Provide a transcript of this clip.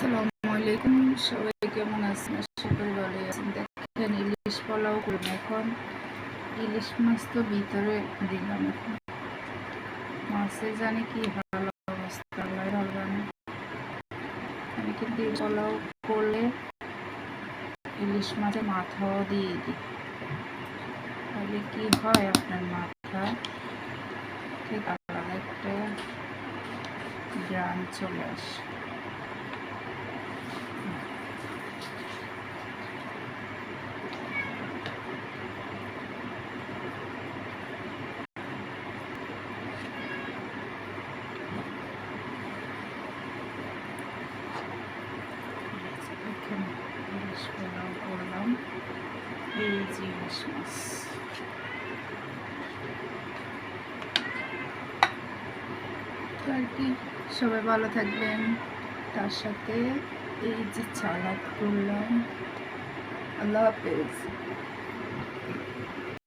আসসালামু আলাইকুম, সবাই কেমন আছেন? আশা করি ভালোই আছেন। দেখেন ইলিশ পোলাও করুন। এখন ইলিশ মাছ তো ভিতরে দিলাম। এখন মাছের জানি কি ভালো অবস্থা, আল্লাহ ভালো জানে। আমি কিন্তু পোলাও করলে ইলিশ মাছের মাথাও দিয়ে দিই, তাহলে কি হয়, আপনার মাথা ঠিক আলাদা একটা গ্রাম চলে আসে। ইলিশ পোলাও করলাম, এই যে ইলিশ মাছ। আর কি, সবাই ভালো থাকবেন। তার সাথে এই যে সালাদ করলাম। আল্লাহ হাফেজ।